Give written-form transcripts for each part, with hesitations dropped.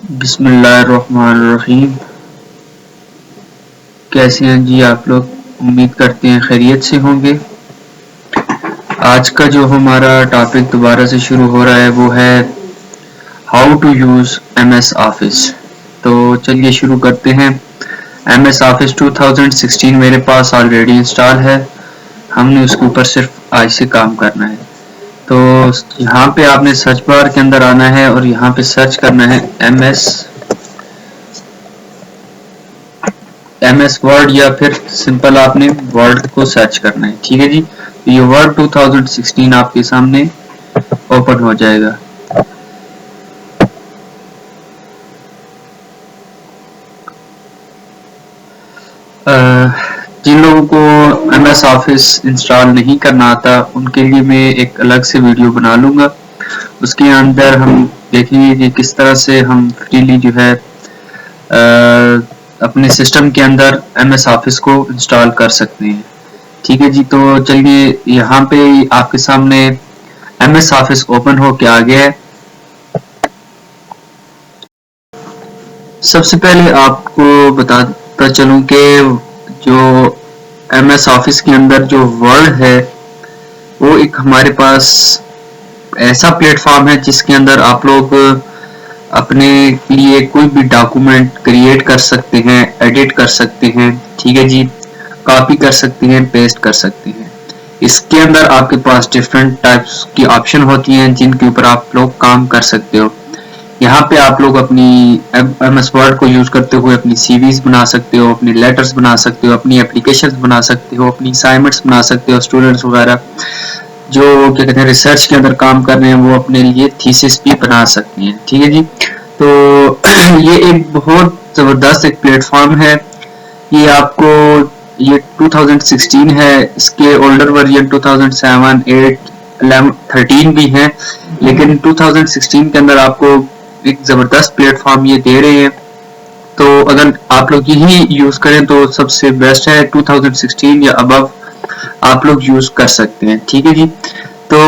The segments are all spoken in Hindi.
बिस्मिल्लाहिर्रहमानिर्रहीम। कैसे हैं जी आप लोग? उम्मीद करते हैं खैरियत से होंगे। आज का जो हमारा टॉपिक दोबारा से शुरू हो रहा है वो है how to use MS office. तो चलिए शुरू करते हैं। MS ऑफिस 2016 मेरे पास ऑलरेडी इंस्टॉल है। हमने उसके ऊपर सिर्फ आज से काम करना है। तो यहाँ पे आपने सर्च बार के अंदर आना है और यहाँ पे सर्च करना है MS वर्ड या फिर सिंपल आपने वर्ड को सर्च करना है। ठीक है जी, तो ये वर्ड 2016 आपके सामने ओपन हो जाएगा। जिन लोगों को MS ऑफिस इंस्टॉल नहीं करना आता उनके लिए मैं एक अलग से वीडियो बना लूँगा। उसके अंदर हम देखेंगे कि किस तरह से हम फ्रीली जो है अपने सिस्टम के अंदर MS ऑफिस को इंस्टॉल कर सकते हैं। ठीक है जी, तो चलिए यहाँ पे आपके सामने MS ऑफिस ओपन हो के आ गया है। सबसे पहले आपको बताता चलूँ कि जो MS ऑफिस के अंदर जो वर्ड है वो एक हमारे पास ऐसा प्लेटफॉर्म है जिसके अंदर आप लोग अपने लिए कोई भी डॉक्यूमेंट क्रिएट कर सकते हैं, एडिट कर सकते हैं। ठीक है जी, कॉपी कर सकते हैं, पेस्ट कर सकते हैं। इसके अंदर आपके पास डिफरेंट टाइप्स की ऑप्शन होती हैं जिनके ऊपर आप लोग काम कर सकते हो। यहाँ पे आप लोग अपनी MS वर्ड को यूज करते हुए अपनी CVs बना सकते हो, अपने लेटर्स बना सकते हो, अपनी एप्लीकेशंस बना सकते हो, अपनी असाइनमेंट्स बना सकते हो। स्टूडेंट्स वगैरह जो क्या कहते हैं रिसर्च के अंदर काम कर रहे हैं वो अपने लिए थीसिस भी बना सकते हैं। ठीक है जी, तो ये एक बहुत ज़बरदस्त एक प्लेटफॉर्म है। ये आपको ये 2016 है, इसके ओल्डर वर्जन 2007, 8, 11, 13 भी हैं, लेकिन 2016 के अंदर आपको एक ज़बरदस्त प्लेटफॉर्म ये दे रहे हैं। तो अगर आप लोग यही यूज़ करें तो सबसे बेस्ट है। 2016 या अबव आप लोग यूज़ कर सकते हैं। ठीक है जी, तो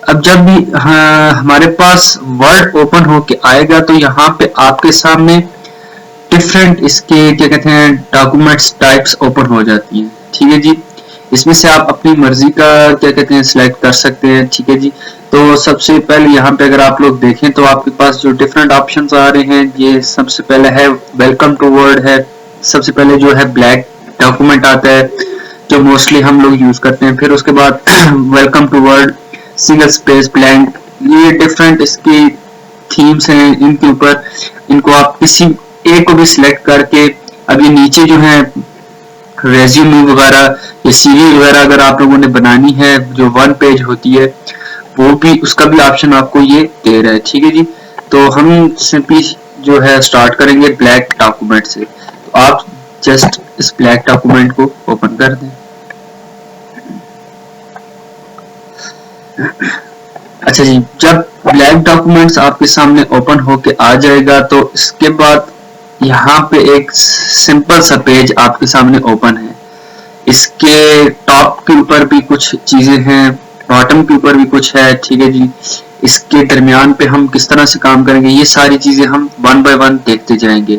अब जब भी हमारे पास वर्ड ओपन होके आएगा तो यहाँ पे आपके सामने डिफरेंट इसके क्या कहते हैं डॉक्यूमेंट्स टाइप्स ओपन हो जाती हैं। ठीक है जी, इसमें से आप अपनी मर्जी का क्या कहते हैं सिलेक्ट कर सकते हैं। ठीक है जी, तो सबसे पहले यहाँ पे अगर आप लोग देखें तो आपके पास जो डिफरेंट ऑप्शंस आ रहे हैं, ये सबसे पहले है वेलकम टू वर्ड है। सबसे पहले जो है ब्लैक डॉक्यूमेंट आता है जो मोस्टली हम लोग यूज करते हैं। फिर उसके बाद welcome to Word, single space, blank, ये डिफरेंट इसकी थीम्स हैं। इनके ऊपर इनको आप किसी एक को भी सिलेक्ट करके अब ये नीचे जो है रेज्यूमे वगैरह या CV वगैरह अगर आप लोगों ने बनानी है जो 1 पेज होती है वो भी उसका भी ऑप्शन आपको ये दे रहा है। ठीक है जी, तो हम सिंपली जो है स्टार्ट करेंगे ब्लैक डॉक्यूमेंट से। तो आप जस्ट इस ब्लैक डॉक्यूमेंट को ओपन कर दें। अच्छा जी, जब ब्लैक डॉक्यूमेंट्स आपके सामने ओपन होके आ जाएगा तो इसके बाद यहाँ पे एक सिंपल सा पेज आपके सामने ओपन है। इसके टॉप के ऊपर भी कुछ चीजें हैं, बॉटम के ऊपर भी कुछ है। ठीक है जी, इसके दरमियान पे हम किस तरह से काम करेंगे ये सारी चीजें हम 1 बाय 1 देखते जाएंगे।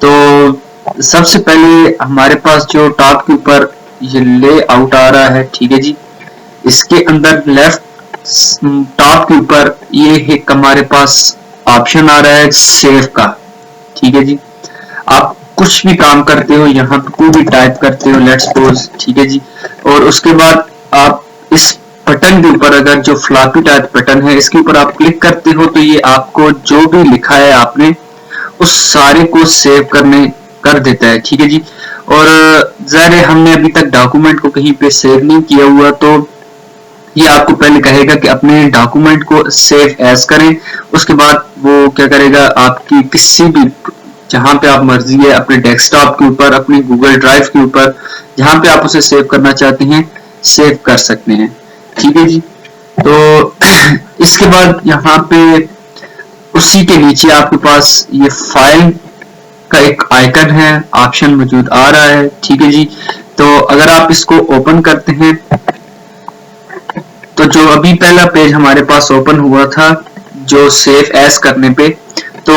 तो सबसे पहले हमारे पास जो टॉप के ऊपर ये लेआउट आ रहा है, ठीक है जी, इसके अंदर लेफ्ट टॉप के ऊपर ये एक हमारे पास ऑप्शन आ रहा है सेव का। ठीक है जी, आप कुछ भी काम करते हो यहाँ पे कोई भी टाइप करते हो, लेट्स सपोज। ठीक है जी, और उसके बाद आप इस बटन के ऊपर अगर जो फ्लॉपी टाइप बटन है इसके ऊपर आप क्लिक करते हो तो ये आपको जो भी लिखा है आपने उस सारे को सेव करने कर देता है। ठीक है जी, और ज़ाहिर हमने अभी तक डॉक्यूमेंट को कहीं पे सेव नहीं किया हुआ तो ये आपको पहले कहेगा कि अपने डॉक्यूमेंट को सेव एज करें। उसके बाद वो क्या करेगा, आपकी किसी भी जहां पे आप मर्जी है अपने डेस्कटॉप के ऊपर, अपने गूगल ड्राइव के ऊपर, जहां पे आप उसे सेव करना चाहते हैं सेव कर सकते हैं। ठीक है जी, तो इसके बाद यहाँ पे उसी के नीचे आपके पास ये फाइल का एक आइकन है, ऑप्शन मौजूद आ रहा है। ठीक है जी, तो अगर आप इसको ओपन करते हैं तो जो अभी पहला पेज हमारे पास ओपन हुआ था जो सेव एज करने पे, तो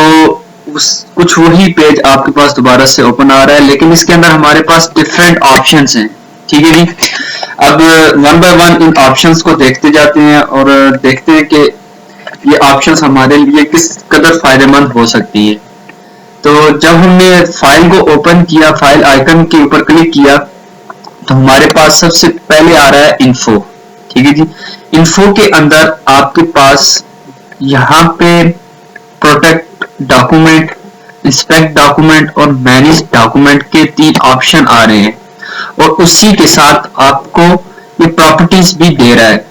कुछ वही पेज आपके पास दोबारा से ओपन आ रहा है, लेकिन इसके अंदर हमारे पास डिफरेंट ऑप्शंस हैं। ठीक है जी, अब one by one in options को देखते जाते हैं और देखते हैं कि ये ऑप्शंस हमारे लिए किस कदर फायदेमंद हो सकती है। तो जब हमने फाइल को ओपन किया, फाइल आइकन के ऊपर क्लिक किया, तो हमारे पास सबसे पहले आ रहा है इन्फो। ठीक है जी, इन्फो के अंदर आपके पास यहाँ पे प्रोटेक्ट डॉक्यूमेंट, इंस्पेक्ट डॉक्यूमेंट और मैनेज डॉक्यूमेंट के 3 ऑप्शन आ रहे हैं, और उसी के साथ आपको ये प्रॉपर्टीज भी दे रहा है।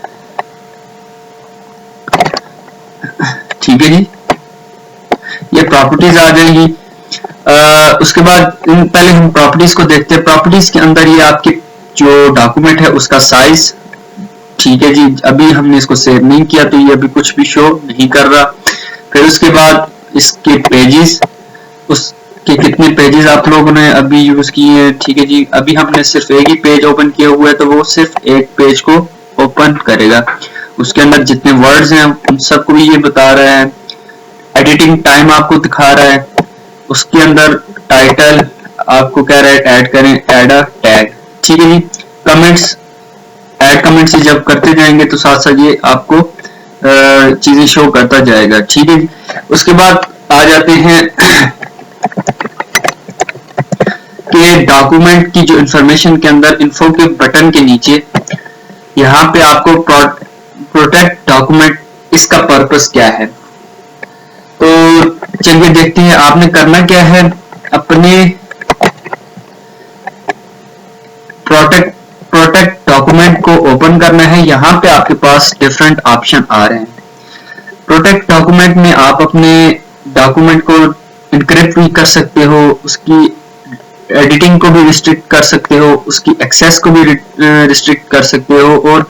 ठीक है जी, ये प्रॉपर्टीज आ जाएगी। उसके बाद पहले हम प्रॉपर्टीज को देखते हैं। प्रॉपर्टीज के अंदर ये आपकी जो डॉक्यूमेंट है उसका साइज, ठीक है जी, अभी हमने इसको सेव नहीं किया तो ये अभी कुछ भी शो नहीं कर रहा। फिर उसके बाद इसके पेजेस, उसके कितने पेजेस आप लोगों ने अभी यूज किए हैं। ठीक है जी, अभी हमने सिर्फ एक ही पेज ओपन किया हुआ है तो वो सिर्फ एक पेज को ओपन करेगा। उसके अंदर जितने वर्ड्स हैं उन सबको भी ये बता रहा है। एडिटिंग टाइम आपको दिखा रहा है। उसके अंदर टाइटल आपको कह रहा है ऐड करें, ऐड अ टैग। ठीक है जी, कमेंट्स, ऐड कमेंट्स जब करते जाएंगे तो साथ साथ ये आपको चीजें शो करता जाएगा। ठीक है जी, उसके बाद आ जाते हैं कि डॉक्यूमेंट की जो इंफॉर्मेशन के अंदर इन्फो के बटन के नीचे यहाँ पे आपको प्रोटेक्ट डॉक्यूमेंट, इसका पर्पस क्या है। तो चलिए देखते हैं आपने करना क्या है। अपने प्रोटेक्ट डॉक्यूमेंट को ओपन करना है। यहाँ पे आपके पास डिफरेंट ऑप्शन आ रहे हैं। प्रोटेक्ट डॉक्यूमेंट में आप अपने डॉक्यूमेंट को इनक्रिप्ट भी कर सकते हो, उसकी एडिटिंग को भी रिस्ट्रिक्ट कर सकते हो, उसकी एक्सेस को भी रिस्ट्रिक्ट कर सकते हो, और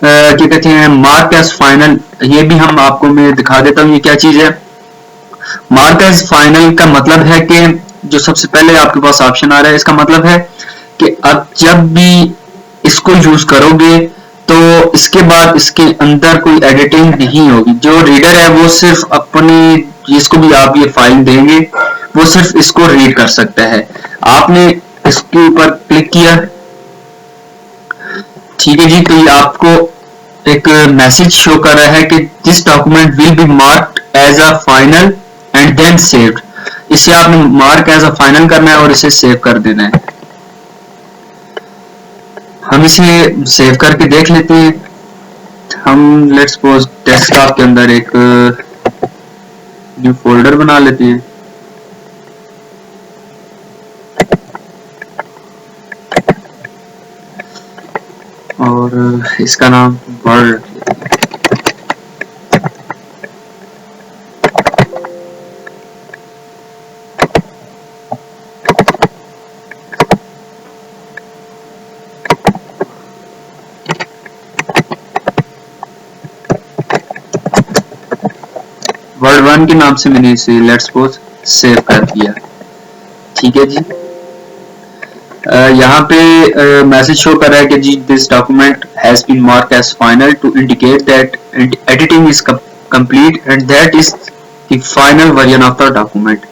क्या कहते हैं मार्क एज फाइनल, ये भी हम आपको मैं दिखा देता हूँ ये क्या चीज है। मार्क एज फाइनल का मतलब है कि जो सबसे पहले आपके पास ऑप्शन आ रहा है, इसका मतलब है कि अब जब भी इसको यूज करोगे तो इसके बाद इसके अंदर कोई एडिटिंग नहीं होगी। जो रीडर है वो सिर्फ अपनी, जिसको भी आप ये फाइल देंगे वो सिर्फ इसको रीड कर सकता है। आपने इसके ऊपर क्लिक किया, ठीक है जी, तो ये आपको एक मैसेज शो कर रहा है कि this document will be marked as a final and then saved. इसे आपने मार्क एज अ फाइनल करना है और इसे सेव कर देना है। हम इसे सेव करके देख लेते हैं। हम लेट्स सपोज डेस्कटॉप के अंदर एक न्यू फोल्डर बना लेते हैं। और इसका नाम वर्ड, वर्ड 1 के नाम से मैंने इसे लेट्स सपोज सेव कर दिया। ठीक है जी, यहाँ पे मैसेज शो कर रहा है कि जी this document has been marked as final to indicate that editing is complete and that is the final version of the document.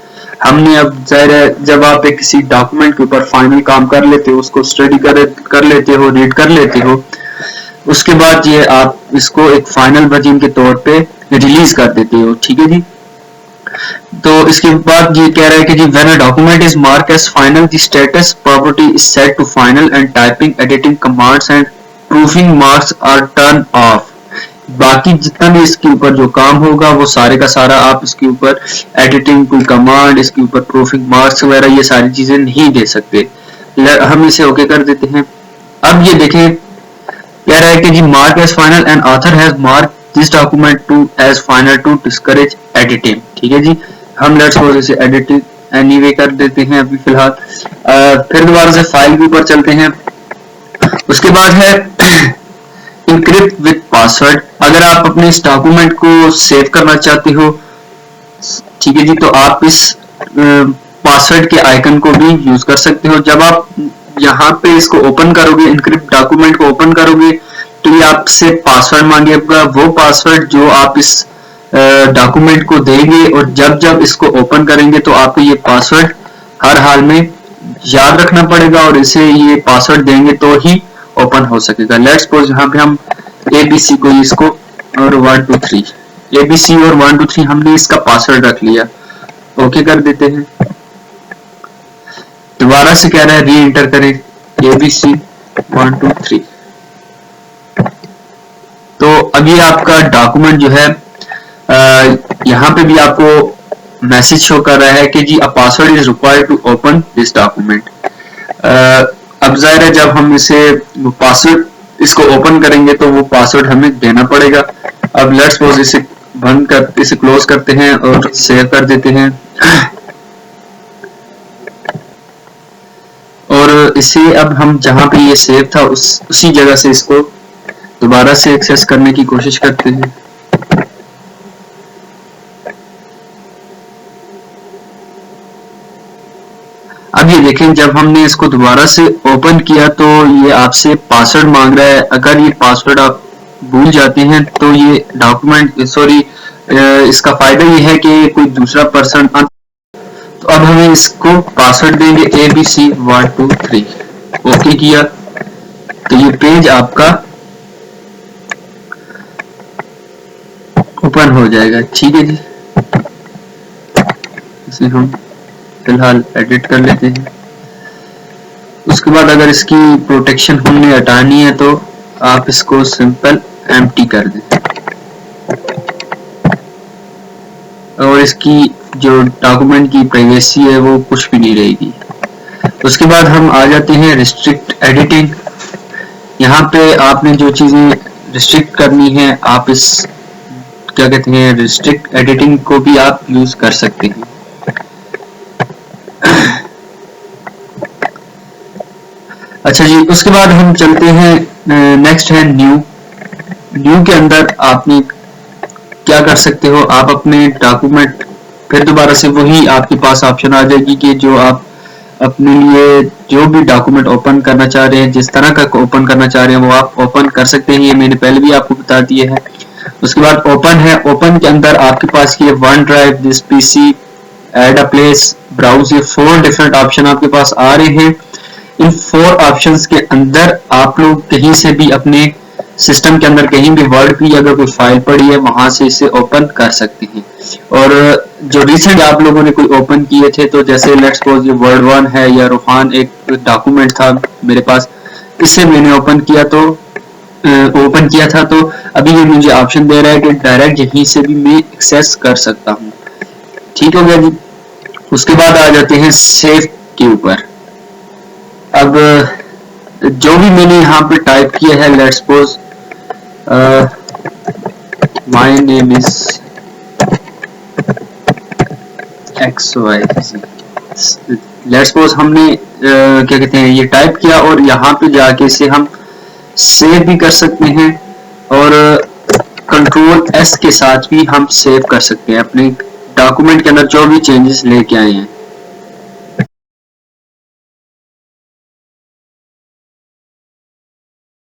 हमने अब जाहिर है जब आप एक किसी डॉक्यूमेंट के ऊपर फाइनल काम कर लेते हो, उसको स्टडी कर लेते हो, रीड कर लेते हो, उसके बाद ये आप इसको एक फाइनल वर्जन के तौर पे रिलीज कर देते हो। ठीक है जी, तो इसके बाद ये कह रहा है कि जी when a document is marked as final the status property is set to final and typing editing commands and proofing marks are turn off. बाकी जितना भी इसके ऊपर जो काम होगा वो सारे का सारा आप इसके ऊपर एडिटिंग कोई कमांड, इसके ऊपर प्रूफिंग मार्क्स वगैरह ये सारी चीजें नहीं दे सकते। हम इसे ओके कर देते हैं। अब ये देखें, कह रहा है कि जी mark as final and author has mark this document to as final to discourage editing. ठीक है जी, हम लेट्स सपोज इसे एडिटिंग एनीवे कर देते हैं अभी फिलहाल। फिर दोबारा से फाइल के ऊपर चलते हैं। उसके बाद है इनक्रिप्ट विद पासवर्ड। अगर आप अपने इस डॉक्यूमेंट को सेव करना चाहते हो, ठीक है जी, तो आप इस पासवर्ड के आइकन को भी यूज कर सकते हो। जब आप यहाँ पे इसको ओपन करोगे, इनक्रिप्ट डॉक्यूमेंट को ओपन करोगे, तो ये आपसे पासवर्ड मांगेगा। वो पासवर्ड जो आप इस डॉक्यूमेंट को देंगे और जब जब इसको ओपन करेंगे तो आपको ये पासवर्ड हर हाल में याद रखना पड़ेगा और इसे ये पासवर्ड देंगे तो ही ओपन हो सकेगा। लेट्स सपोज यहाँ पे हम ABC को इसको और 1 2 3 ABC और 1 2 3 हमने इसका पासवर्ड रख लिया, ओके कर देते हैं। दोबारा से कह रहा है री एंटर करें ABC 1 2 3। तो अभी आपका डॉक्यूमेंट जो है यहाँ पे भी आपको मैसेज शो कर रहा है कि जी a password is required to open this document. अब जाहिर है जब हम इसे पासवर्ड इसको ओपन करेंगे तो वो पासवर्ड हमें देना पड़ेगा। अब लेट्स सपोज इसे बंद कर इसे क्लोज करते हैं और सेव कर देते हैं और इसे अब हम जहां पे ये सेव था उसी जगह से इसको दोबारा से एक्सेस करने की कोशिश करते हैं। अब ये देखें जब हमने इसको दोबारा से ओपन किया तो ये आपसे पासवर्ड मांग रहा है। अगर ये पासवर्ड आप भूल जाते हैं तो ये डॉक्यूमेंट इसका फायदा ये है कि कोई दूसरा पर्सन, तो अब हमें इसको पासवर्ड देंगे ABC 1 2 3, ओके किया तो ये पेज आपका ओपन हो जाएगा। ठीक है जी, इसे हम फिलहाल एडिट कर लेते हैं। उसके बाद अगर इसकी प्रोटेक्शन हमने हटानी है तो आप इसको सिंपल एम्प्टी कर दें और इसकी जो डॉक्यूमेंट की प्राइवेसी है वो कुछ भी नहीं रहेगी। उसके बाद हम आ जाते हैं रिस्ट्रिक्ट एडिटिंग। यहाँ पे आपने जो चीजें रिस्ट्रिक्ट करनी है आप इस क्या कहते हैं रिस्ट्रिक्ट एडिटिंग को भी आप यूज कर सकते हैं। अच्छा जी, उसके बाद हम चलते हैं नेक्स्ट है न्यू के अंदर आपने क्या कर सकते हो, आप अपने डॉक्यूमेंट फिर दोबारा से वही आपके पास ऑप्शन आ जाएगी कि जो आप अपने लिए जो भी डॉक्यूमेंट ओपन करना चाह रहे हैं, जिस तरह का ओपन करना चाह रहे हैं वो आप ओपन कर सकते हैं। ये मैंने पहले भी आपको बता दिया है। उसके बाद ओपन है, ओपन के अंदर आपके पास ये one drive, this PC, add a place, browse, ये 4 डिफरेंट ऑप्शन आपके पास आ रहे हैं। इन 4 ऑप्शंस के अंदर आप लोग कहीं से भी अपने सिस्टम के अंदर कहीं भी वर्ड की अगर कोई फाइल पड़ी है वहां से इसे ओपन कर सकते हैं। और जो रिसेंट आप लोगों ने कोई ओपन किए थे, तो जैसे लेट्स सपोज ये वर्ड 1 है या रूहान एक डॉक्यूमेंट था मेरे पास, इससे मैंने ओपन किया था तो अभी ये मुझे ऑप्शन दे रहा है कि डायरेक्ट यहीं से भी मैं एक्सेस कर सकता हूँ। ठीक हो गया जी। उसके बाद आ जाते हैं सेव के ऊपर। अब जो भी मैंने यहाँ पे टाइप किया है, let's suppose my name is XY, let's suppose हमने क्या कहते हैं ये टाइप किया और यहाँ पे जाके इसे हम सेव भी कर सकते हैं और Ctrl+S के साथ भी हम सेव कर सकते हैं अपने डॉक्यूमेंट के अंदर जो भी चेंजेस लेके आए हैं।